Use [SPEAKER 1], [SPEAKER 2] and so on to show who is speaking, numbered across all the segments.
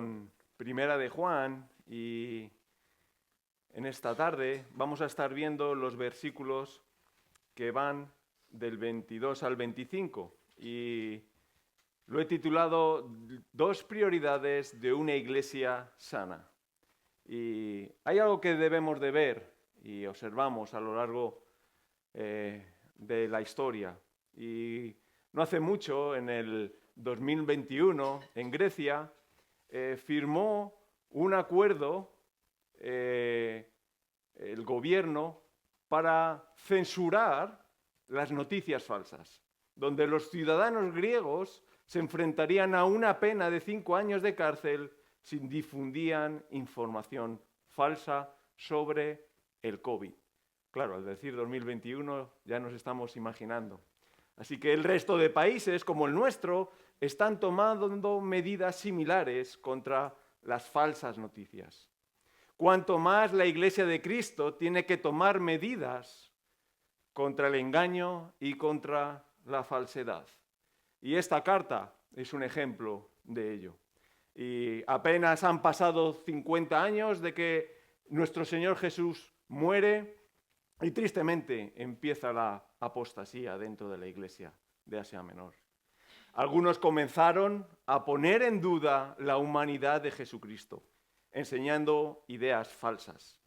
[SPEAKER 1] con Primera de Juan y en esta tarde vamos a estar viendo los versículos que van del 22 al 25 y lo he titulado Dos prioridades de una iglesia sana. Y hay algo que debemos de ver y observamos a lo largo de la historia. Y no hace mucho, en el 2021, en Grecia, firmó un acuerdo el gobierno para censurar las noticias falsas, donde los ciudadanos griegos se enfrentarían a una pena de 5 años de cárcel si difundían información falsa sobre el COVID. Claro, al decir 2021 ya nos estamos imaginando. Así que el resto de países, como el nuestro, están tomando medidas similares contra las falsas noticias. Cuanto más la Iglesia de Cristo tiene que tomar medidas contra el engaño y contra la falsedad. Y esta carta es un ejemplo de ello. Y apenas han pasado 50 años de que nuestro Señor Jesús muere y tristemente empieza la apostasía dentro de la Iglesia de Asia Menor. Algunos comenzaron a poner en duda la humanidad de Jesucristo, enseñando ideas falsas.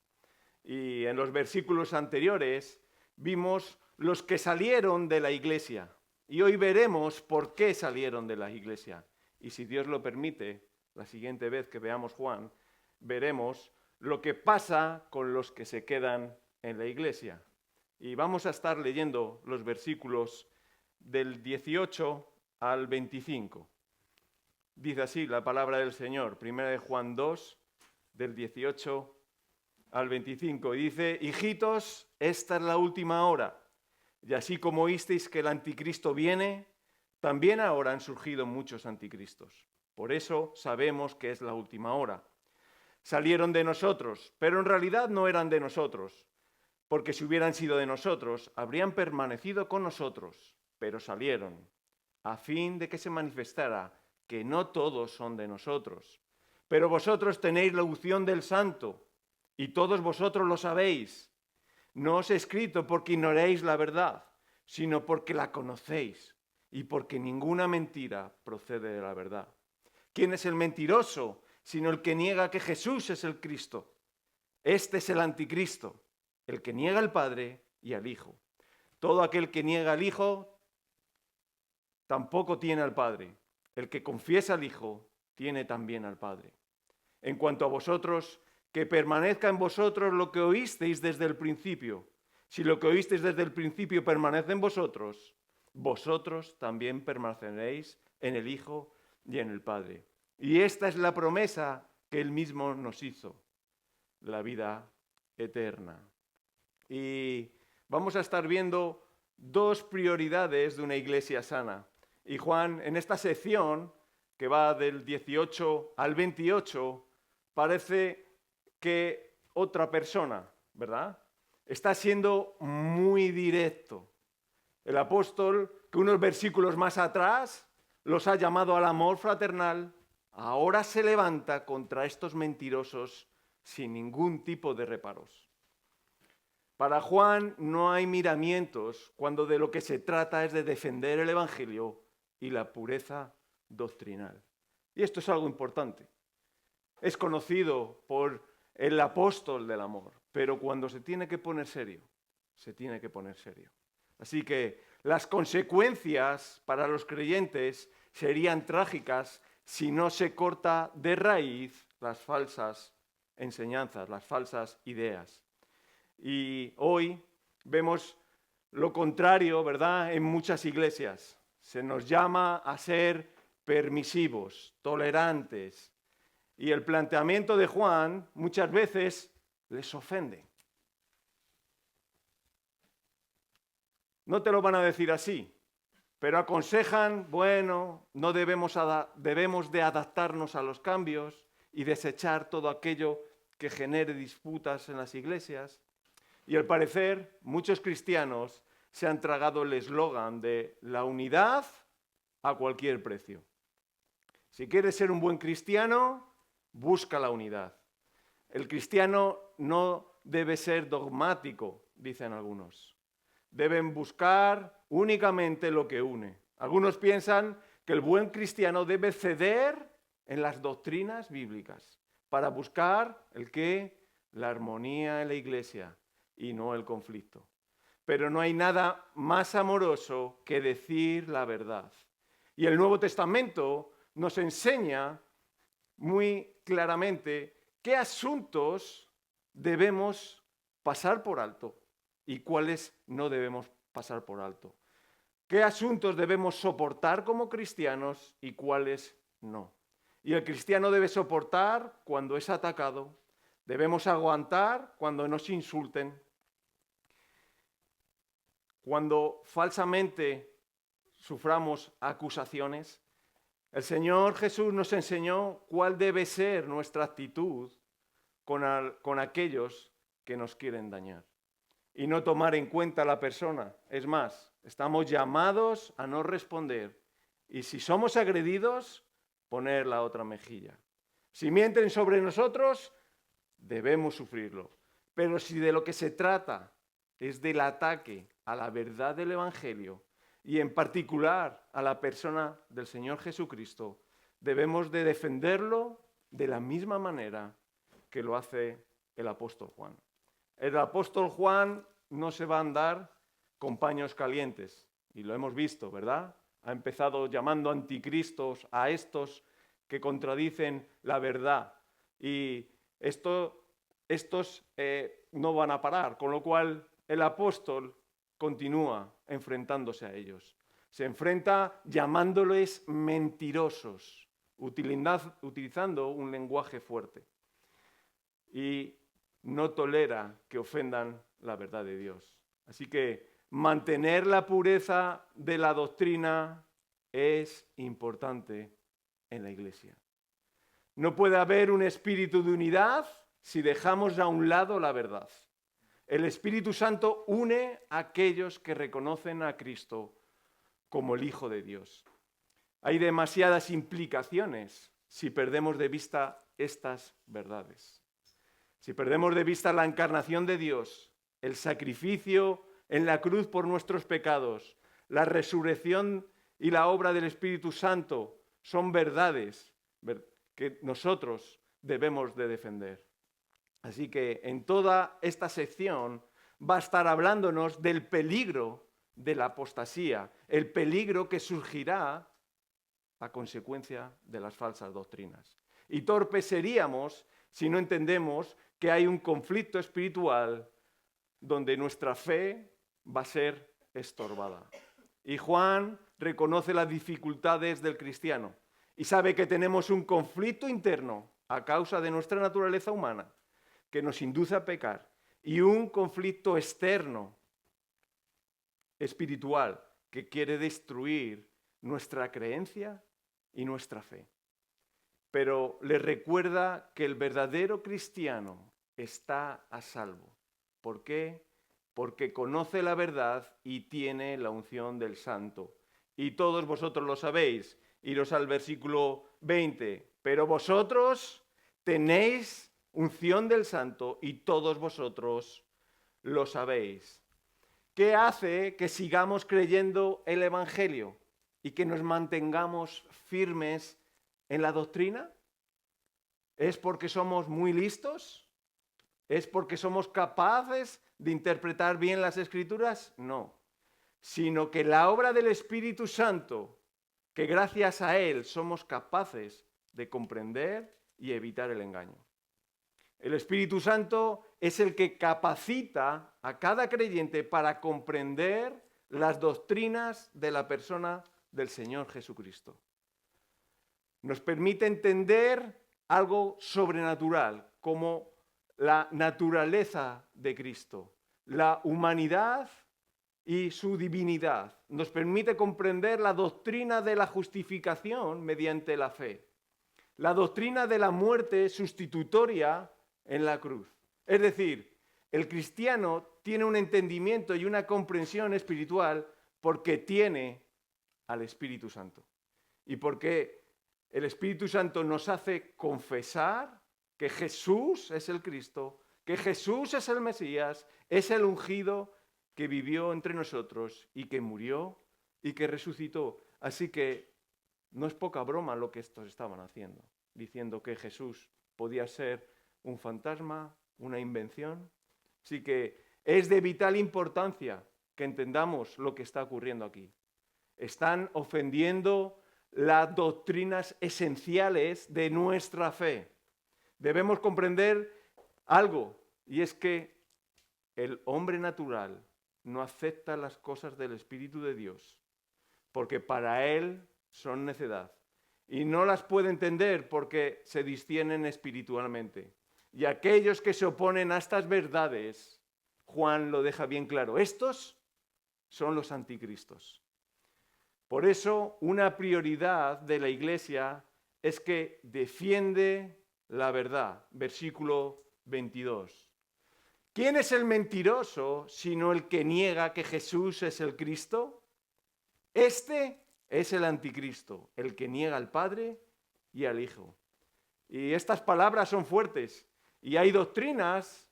[SPEAKER 1] Y en los versículos anteriores vimos los que salieron de la Iglesia. Y hoy veremos por qué salieron de la Iglesia. Y si Dios lo permite, la siguiente vez que veamos Juan, veremos lo que pasa con los que se quedan en la Iglesia. Y vamos a estar leyendo los versículos del 18 al 25. Dice así la palabra del Señor, 1 de Juan 2, del 18 al 25. Y dice: hijitos, esta es la última hora. Y así como oísteis que el anticristo viene, también ahora han surgido muchos anticristos. Por eso sabemos que es la última hora. Salieron de nosotros, pero en realidad no eran de nosotros, porque si hubieran sido de nosotros, habrían permanecido con nosotros, pero salieron, a fin de que se manifestara que no todos son de nosotros. Pero vosotros tenéis la unción del Santo, y todos vosotros lo sabéis. No os he escrito porque ignoréis la verdad, sino porque la conocéis, y porque ninguna mentira procede de la verdad. ¿Quién es el mentiroso, sino el que niega que Jesús es el Cristo? Este es el anticristo, el que niega al Padre y al Hijo. Todo aquel que niega al Hijo tampoco tiene al Padre. El que confiesa al Hijo tiene también al Padre. En cuanto a vosotros, que permanezca en vosotros lo que oísteis desde el principio. Si lo que oísteis desde el principio permanece en vosotros, vosotros también permaneceréis en el Hijo y en el Padre. Y esta es la promesa que Él mismo nos hizo, la vida eterna. Y vamos a estar viendo dos prioridades de una iglesia sana. Y Juan, en esta sección, que va del 18 al 28, parece que otra persona, ¿verdad? Está siendo muy directo. El apóstol, que unos versículos más atrás los ha llamado al amor fraternal, ahora se levanta contra estos mentirosos sin ningún tipo de reparos. Para Juan no hay miramientos cuando de lo que se trata es de defender el Evangelio y la pureza doctrinal. Y esto es algo importante. Es conocido por el apóstol del amor, pero cuando se tiene que poner serio, se tiene que poner serio. Así que las consecuencias para los creyentes serían trágicas si no se corta de raíz las falsas enseñanzas, las falsas ideas. Y hoy vemos lo contrario, ¿verdad?, en muchas iglesias. Se nos llama a ser permisivos, tolerantes. Y el planteamiento de Juan muchas veces les ofende. No te lo van a decir así, pero aconsejan, bueno, no debemos de adaptarnos a los cambios y desechar todo aquello que genere disputas en las iglesias. Y al parecer, muchos cristianos se han tragado el eslogan de la unidad a cualquier precio. Si quieres ser un buen cristiano, busca la unidad. El cristiano no debe ser dogmático, dicen algunos. Deben buscar únicamente lo que une. Algunos piensan que el buen cristiano debe ceder en las doctrinas bíblicas para buscar el qué, la armonía en la iglesia y no el conflicto. Pero no hay nada más amoroso que decir la verdad. Y el Nuevo Testamento nos enseña muy claramente qué asuntos debemos pasar por alto y cuáles no debemos pasar por alto. ¿Qué asuntos debemos soportar como cristianos y cuáles no? Y el cristiano debe soportar cuando es atacado, debemos aguantar cuando nos insulten, cuando falsamente suframos acusaciones. El Señor Jesús nos enseñó cuál debe ser nuestra actitud con aquellos que nos quieren dañar. Y no tomar en cuenta a la persona. Es más, estamos llamados a no responder. Y si somos agredidos, poner la otra mejilla. Si mienten sobre nosotros, debemos sufrirlo. Pero si de lo que se trata es del ataque a la verdad del Evangelio, y en particular a la persona del Señor Jesucristo, debemos de defenderlo de la misma manera que lo hace el apóstol Juan. El apóstol Juan no se va a andar con paños calientes, y lo hemos visto, ¿verdad? Ha empezado llamando anticristos a estos que contradicen la verdad, y estos no van a parar, con lo cual el apóstol continúa enfrentándose a ellos. Se enfrenta llamándoles mentirosos, utilizando un lenguaje fuerte. Y no tolera que ofendan la verdad de Dios. Así que mantener la pureza de la doctrina es importante en la iglesia. No puede haber un espíritu de unidad si dejamos a un lado la verdad. El Espíritu Santo une a aquellos que reconocen a Cristo como el Hijo de Dios. Hay demasiadas implicaciones si perdemos de vista estas verdades. Si perdemos de vista la encarnación de Dios, el sacrificio en la cruz por nuestros pecados, la resurrección y la obra del Espíritu Santo son verdades que nosotros debemos de defender. Así que en toda esta sección va a estar hablándonos del peligro de la apostasía, el peligro que surgirá a consecuencia de las falsas doctrinas. Y torpes seríamos si no entendemos que hay un conflicto espiritual donde nuestra fe va a ser estorbada. Y Juan reconoce las dificultades del cristiano y sabe que tenemos un conflicto interno a causa de nuestra naturaleza humana que nos induce a pecar y un conflicto externo espiritual que quiere destruir nuestra creencia y nuestra fe. Pero le recuerda que el verdadero cristiano está a salvo. ¿Por qué? Porque conoce la verdad y tiene la unción del Santo. Y todos vosotros lo sabéis. Iros al versículo 20. Pero vosotros tenéis unción del Santo y todos vosotros lo sabéis. ¿Qué hace que sigamos creyendo el Evangelio y que nos mantengamos firmes en la doctrina? ¿Es porque somos muy listos? ¿Es porque somos capaces de interpretar bien las Escrituras? No, sino que la obra del Espíritu Santo, que gracias a Él somos capaces de comprender y evitar el engaño. El Espíritu Santo es el que capacita a cada creyente para comprender las doctrinas de la persona del Señor Jesucristo. Nos permite entender algo sobrenatural, como la naturaleza de Cristo, la humanidad y su divinidad. Nos permite comprender la doctrina de la justificación mediante la fe, la doctrina de la muerte sustitutoria en la cruz. Es decir, el cristiano tiene un entendimiento y una comprensión espiritual porque tiene al Espíritu Santo y porque el Espíritu Santo nos hace confesar que Jesús es el Cristo, que Jesús es el Mesías, es el ungido que vivió entre nosotros y que murió y que resucitó. Así que no es poca broma lo que estos estaban haciendo, diciendo que Jesús podía ser un fantasma, una invención. Así que es de vital importancia que entendamos lo que está ocurriendo aquí. Están ofendiendo las doctrinas esenciales de nuestra fe. Debemos comprender algo, y es que el hombre natural no acepta las cosas del Espíritu de Dios, porque para él son necedad, y no las puede entender porque se disciernen espiritualmente. Y aquellos que se oponen a estas verdades, Juan lo deja bien claro, estos son los anticristos. Por eso, una prioridad de la Iglesia es que defiende la verdad. Versículo 22. ¿Quién es el mentiroso sino el que niega que Jesús es el Cristo? Este es el anticristo, el que niega al Padre y al Hijo. Y estas palabras son fuertes. Y hay doctrinas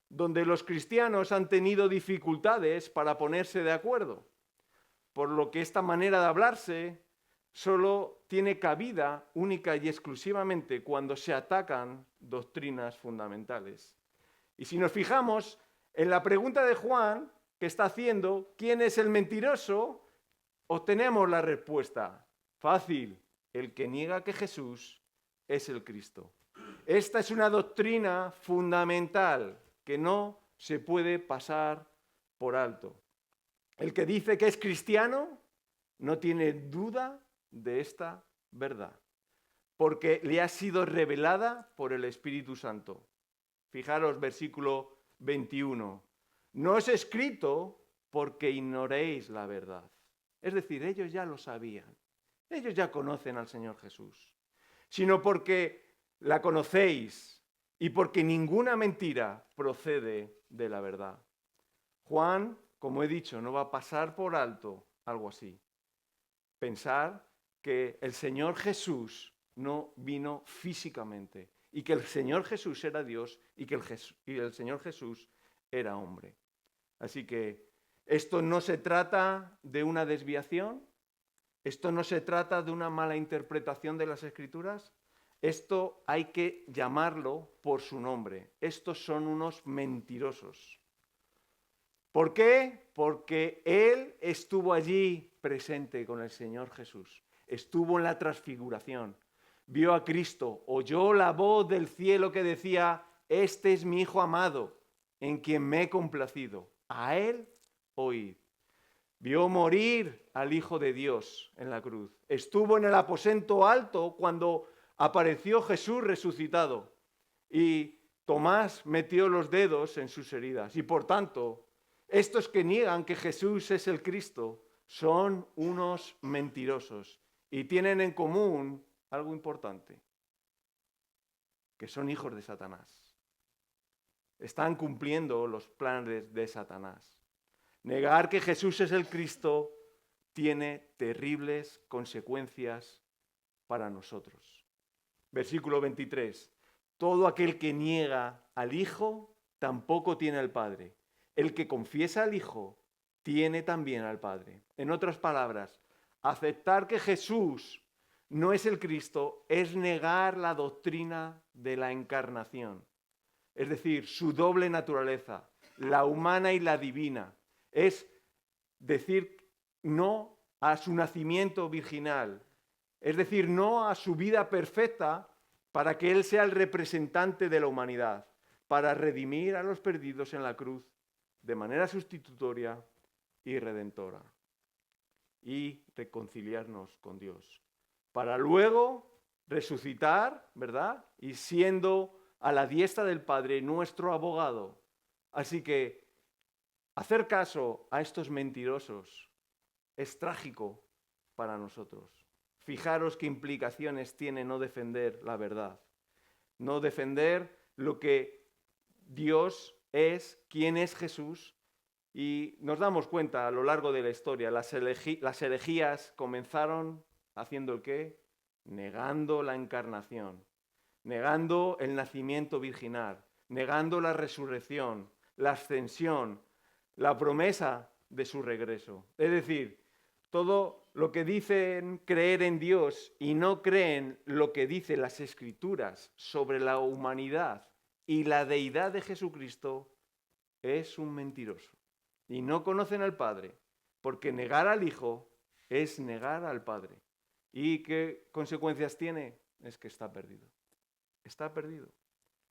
[SPEAKER 1] donde los cristianos han tenido dificultades para ponerse de acuerdo. Por lo que esta manera de hablarse solo tiene cabida única y exclusivamente cuando se atacan doctrinas fundamentales. Y si nos fijamos en la pregunta de Juan, que está haciendo, ¿quién es el mentiroso?, obtenemos la respuesta. Fácil, el que niega que Jesús es el Cristo. Esta es una doctrina fundamental que no se puede pasar por alto. El que dice que es cristiano no tiene duda de esta verdad, porque le ha sido revelada por el Espíritu Santo. Fijaros, versículo 21. No es escrito porque ignoréis la verdad. Es decir, ellos ya lo sabían. Ellos ya conocen al Señor Jesús. Sino porque la conocéis y porque ninguna mentira procede de la verdad. Juan, como he dicho, no va a pasar por alto algo así. Pensar que el Señor Jesús no vino físicamente y que el Señor Jesús era Dios y que el Señor Jesús era hombre. Así que esto no se trata de una desviación, esto no se trata de una mala interpretación de las Escrituras, esto hay que llamarlo por su nombre. Estos son unos mentirosos. ¿Por qué? Porque Él estuvo allí presente con el Señor Jesús. Estuvo en la transfiguración. Vio a Cristo, oyó la voz del cielo que decía, este es mi Hijo amado, en quien me he complacido. A Él oíd. Vio morir al Hijo de Dios en la cruz. Estuvo en el aposento alto cuando apareció Jesús resucitado. Y Tomás metió los dedos en sus heridas. Y por tanto, estos que niegan que Jesús es el Cristo son unos mentirosos y tienen en común algo importante, que son hijos de Satanás. Están cumpliendo los planes de Satanás. Negar que Jesús es el Cristo tiene terribles consecuencias para nosotros. Versículo 23. Todo aquel que niega al Hijo tampoco tiene al Padre. El que confiesa al Hijo tiene también al Padre. En otras palabras, aceptar que Jesús no es el Cristo es negar la doctrina de la encarnación. Es decir, su doble naturaleza, la humana y la divina. Es decir no a su nacimiento virginal. Es decir, no a su vida perfecta para que Él sea el representante de la humanidad, para redimir a los perdidos en la cruz de manera sustitutoria y redentora y reconciliarnos con Dios, para luego resucitar, ¿verdad? Y siendo a la diestra del Padre nuestro abogado. Así que hacer caso a estos mentirosos es trágico para nosotros. Fijaros qué implicaciones tiene no defender la verdad, no defender lo que Dios es, quién es Jesús. Y nos damos cuenta a lo largo de la historia, las herejías comenzaron haciendo ¿el qué? negando la encarnación, negando el nacimiento virginal, negando la resurrección, la ascensión, la promesa de su regreso. Es decir, todo lo que dicen creer en Dios y no creen lo que dicen las Escrituras sobre la humanidad y la deidad de Jesucristo es un mentiroso. Y no conocen al Padre, porque negar al Hijo es negar al Padre. ¿Y qué consecuencias tiene? Es que está perdido. Está perdido.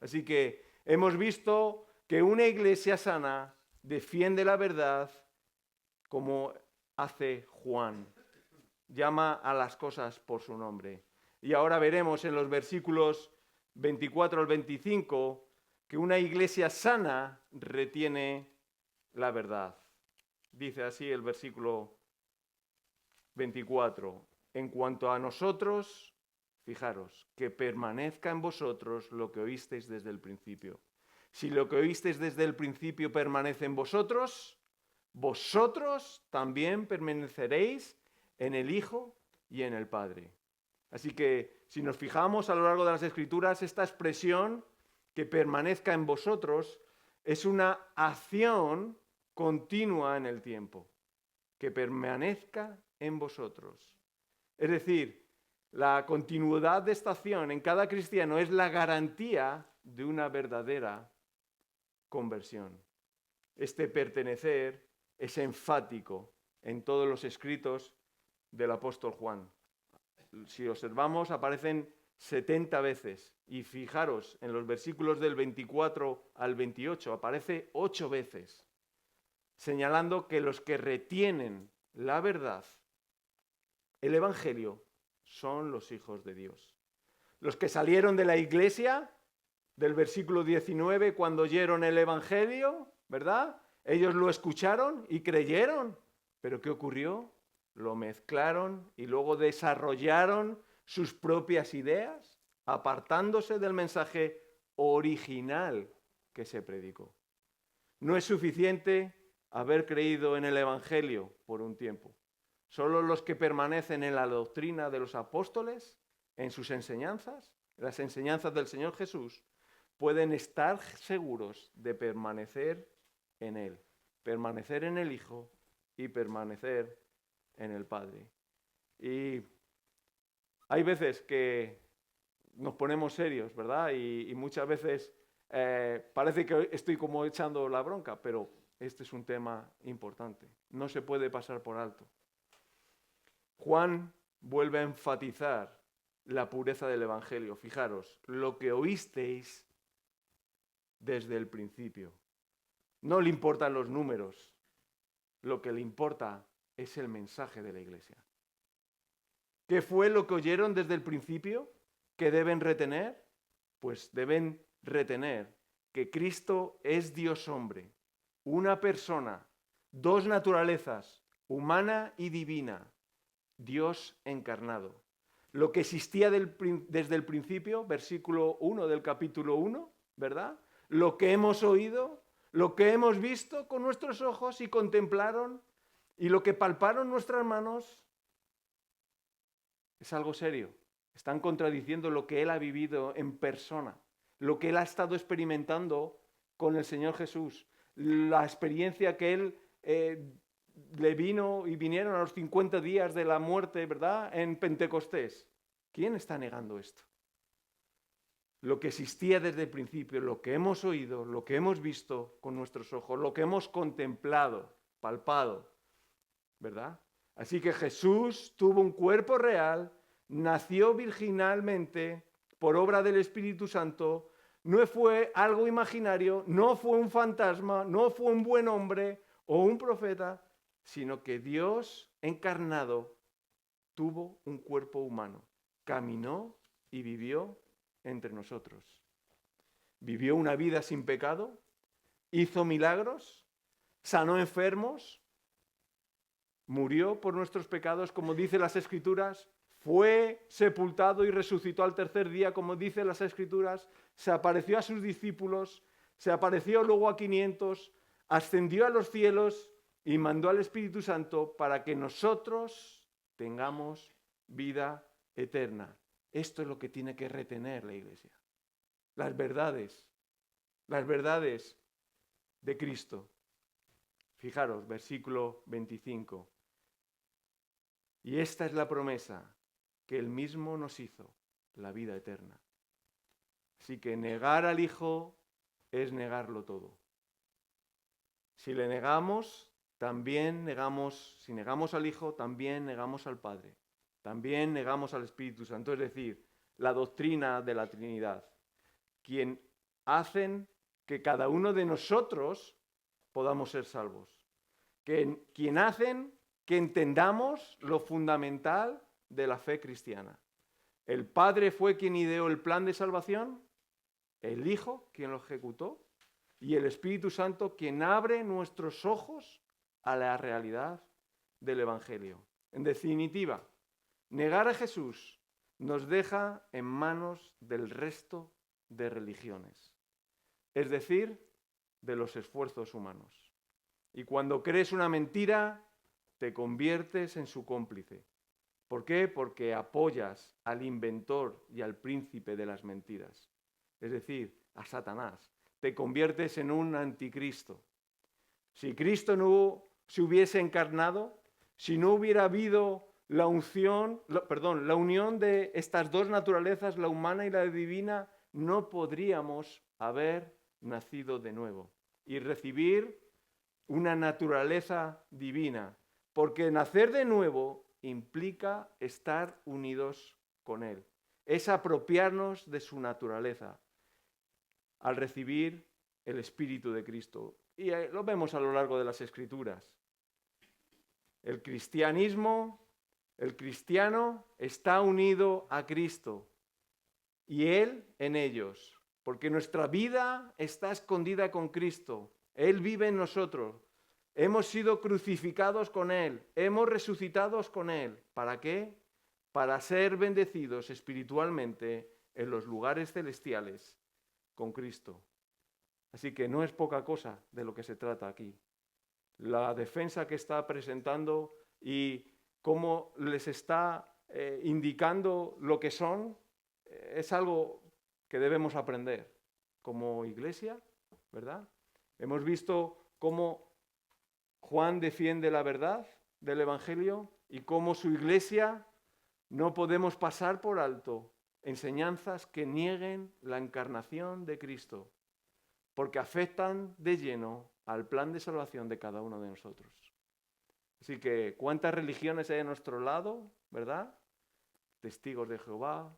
[SPEAKER 1] Así que hemos visto que una iglesia sana defiende la verdad como hace Juan. Llama a las cosas por su nombre. Y ahora veremos en los versículos 24 al 25 que una iglesia sana retiene la verdad. Dice así el versículo 24. En cuanto a nosotros, fijaros, que permanezca en vosotros lo que oísteis desde el principio. Si lo que oísteis desde el principio permanece en vosotros, vosotros también permaneceréis en el Hijo y en el Padre. Así que si nos fijamos a lo largo de las Escrituras, esta expresión, que permanezca en vosotros, es una acción continua en el tiempo. Que permanezca en vosotros. Es decir, la continuidad de esta acción en cada cristiano es la garantía de una verdadera conversión. Este pertenecer es enfático en todos los escritos del apóstol Juan. Si observamos, aparecen 70 veces. Y fijaros, en los versículos del 24 al 28 aparece 8 veces, señalando que los que retienen la verdad, el Evangelio, son los hijos de Dios. Los que salieron de la iglesia, del versículo 19, cuando oyeron el Evangelio, ¿verdad? Ellos lo escucharon y creyeron. ¿Pero qué ocurrió? Lo mezclaron y luego desarrollaron sus propias ideas, apartándose del mensaje original que se predicó. No es suficiente haber creído en el Evangelio por un tiempo. Solo los que permanecen en la doctrina de los apóstoles, en sus enseñanzas, las enseñanzas del Señor Jesús, pueden estar seguros de permanecer en Él, permanecer en el Hijo y permanecer en el Padre. Y hay veces que nos ponemos serios, ¿verdad? Y muchas veces parece que estoy como echando la bronca, pero este es un tema importante. No se puede pasar por alto. Juan vuelve a enfatizar la pureza del Evangelio. Fijaros, lo que oísteis desde el principio. No le importan los números. Lo que le importa es el mensaje de la iglesia. ¿Qué fue lo que oyeron desde el principio? ¿Qué deben retener? Pues deben retener que Cristo es Dios hombre, una persona, dos naturalezas, humana y divina, Dios encarnado. Lo que existía desde el principio, versículo 1 del capítulo 1, ¿verdad? Lo que hemos oído, lo que hemos visto con nuestros ojos y contemplaron, y lo que palparon nuestras manos, es algo serio. Están contradiciendo lo que él ha vivido en persona, lo que él ha estado experimentando con el Señor Jesús, la experiencia que él le vino y vinieron a los 50 días de la muerte, ¿verdad?, en Pentecostés. ¿Quién está negando esto? Lo que existía desde el principio, lo que hemos oído, lo que hemos visto con nuestros ojos, lo que hemos contemplado, palpado, ¿verdad? Así que Jesús tuvo un cuerpo real, nació virginalmente por obra del Espíritu Santo, no fue algo imaginario, no fue un fantasma, no fue un buen hombre o un profeta, sino que Dios encarnado tuvo un cuerpo humano, caminó y vivió entre nosotros. Vivió una vida sin pecado, hizo milagros, sanó enfermos, murió por nuestros pecados, como dice las Escrituras, fue sepultado y resucitó al tercer día, como dice las Escrituras, se apareció a sus discípulos, se apareció luego a 500, ascendió a los cielos y mandó al Espíritu Santo para que nosotros tengamos vida eterna. Esto es lo que tiene que retener la Iglesia. Las verdades de Cristo. Fijaros, versículo 25. Y esta es la promesa que Él mismo nos hizo, la vida eterna. Así que negar al Hijo es negarlo todo. Si le negamos, también negamos, si negamos al Hijo, también negamos al Padre. También negamos al Espíritu Santo, es decir, la doctrina de la Trinidad, quien hacen que cada uno de nosotros podamos ser salvos. Quien hacen que entendamos lo fundamental de la fe cristiana. El Padre fue quien ideó el plan de salvación, el Hijo quien lo ejecutó y el Espíritu Santo quien abre nuestros ojos a la realidad del Evangelio. En definitiva, negar a Jesús nos deja en manos del resto de religiones, es decir, de los esfuerzos humanos. Y cuando crees una mentira, te conviertes en su cómplice. ¿Por qué? Porque apoyas al inventor y al príncipe de las mentiras, es decir, a Satanás. Te conviertes en un anticristo. Si Cristo no se hubiese encarnado, si no hubiera habido la unión de estas dos naturalezas, la humana y la divina, no podríamos haber nacido de nuevo y recibir una naturaleza divina, porque nacer de nuevo implica estar unidos con Él. Es apropiarnos de su naturaleza al recibir el Espíritu de Cristo. Y lo vemos a lo largo de las Escrituras. El cristiano está unido a Cristo y Él en ellos, porque nuestra vida está escondida con Cristo. Él vive en nosotros. Hemos sido crucificados con Él, hemos resucitado con Él. ¿Para qué? Para ser bendecidos espiritualmente en los lugares celestiales con Cristo. Así que no es poca cosa de lo que se trata aquí. La defensa que está presentando y cómo les está indicando lo que son, es algo que debemos aprender como iglesia, ¿verdad? Hemos visto cómo Juan defiende la verdad del Evangelio y cómo su iglesia no podemos pasar por alto enseñanzas que nieguen la encarnación de Cristo, porque afectan de lleno al plan de salvación de cada uno de nosotros. Así que, ¿cuántas religiones hay a nuestro lado, verdad? Testigos de Jehová,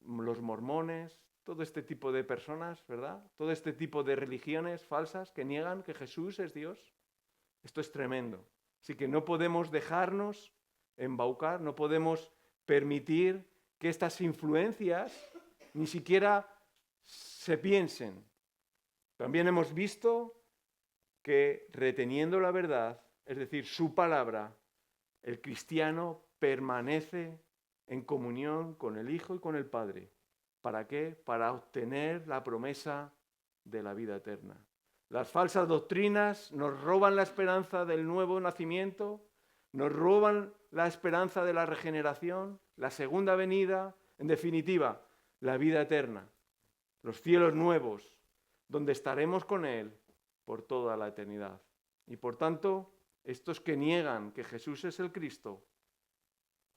[SPEAKER 1] los mormones, todo este tipo de personas, ¿verdad? Todo este tipo de religiones falsas que niegan que Jesús es Dios. Esto es tremendo. Así que no podemos dejarnos embaucar, no podemos permitir que estas influencias ni siquiera se piensen. También hemos visto que reteniendo la verdad, es decir, su palabra, el cristiano permanece en comunión con el Hijo y con el Padre. ¿Para qué? Para obtener la promesa de la vida eterna. Las falsas doctrinas nos roban la esperanza del nuevo nacimiento, nos roban la esperanza de la regeneración, la segunda venida, en definitiva, la vida eterna, los cielos nuevos, donde estaremos con Él por toda la eternidad. Y por tanto, estos que niegan que Jesús es el Cristo,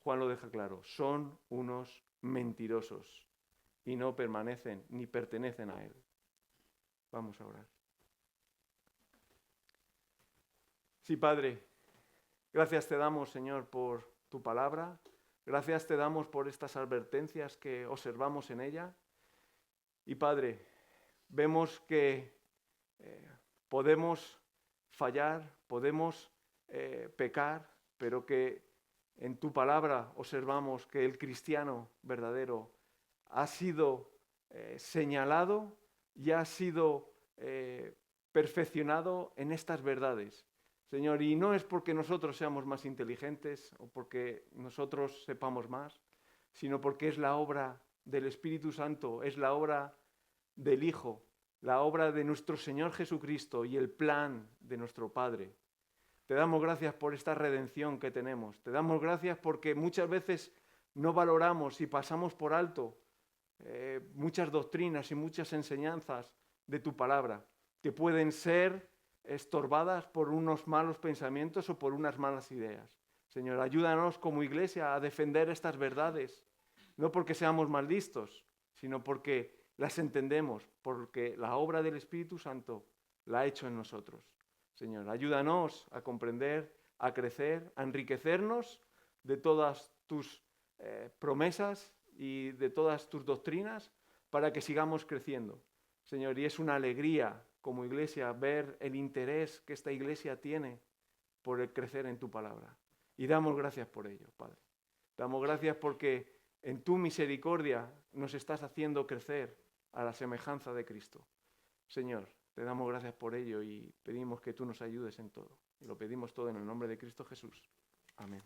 [SPEAKER 1] Juan lo deja claro, son unos mentirosos y no permanecen ni pertenecen a Él. Vamos a orar. Sí, Padre, gracias te damos, Señor, por tu palabra. Gracias te damos por estas advertencias que observamos en ella. Y, Padre, vemos que podemos fallar, podemos pecar, pero que en tu palabra observamos que el cristiano verdadero ha sido señalado y ha sido perfeccionado en estas verdades. Señor, y no es porque nosotros seamos más inteligentes o porque nosotros sepamos más, sino porque es la obra del Espíritu Santo, es la obra del Hijo, la obra de nuestro Señor Jesucristo y el plan de nuestro Padre. Te damos gracias por esta redención que tenemos. Te damos gracias porque muchas veces no valoramos y pasamos por alto muchas doctrinas y muchas enseñanzas de tu palabra, que pueden ser estorbadas por unos malos pensamientos o por unas malas ideas. Señor, ayúdanos como iglesia a defender estas verdades, no porque seamos más listos, sino porque las entendemos, porque la obra del Espíritu Santo la ha hecho en nosotros. Señor, ayúdanos a comprender, a crecer, a enriquecernos de todas tus promesas y de todas tus doctrinas para que sigamos creciendo. Señor, y es una alegría como iglesia ver el interés que esta iglesia tiene por el crecer en tu palabra. Y damos gracias por ello, Padre. Damos gracias porque en tu misericordia nos estás haciendo crecer a la semejanza de Cristo. Señor, te damos gracias por ello y pedimos que tú nos ayudes en todo. Y lo pedimos todo en el nombre de Cristo Jesús. Amén.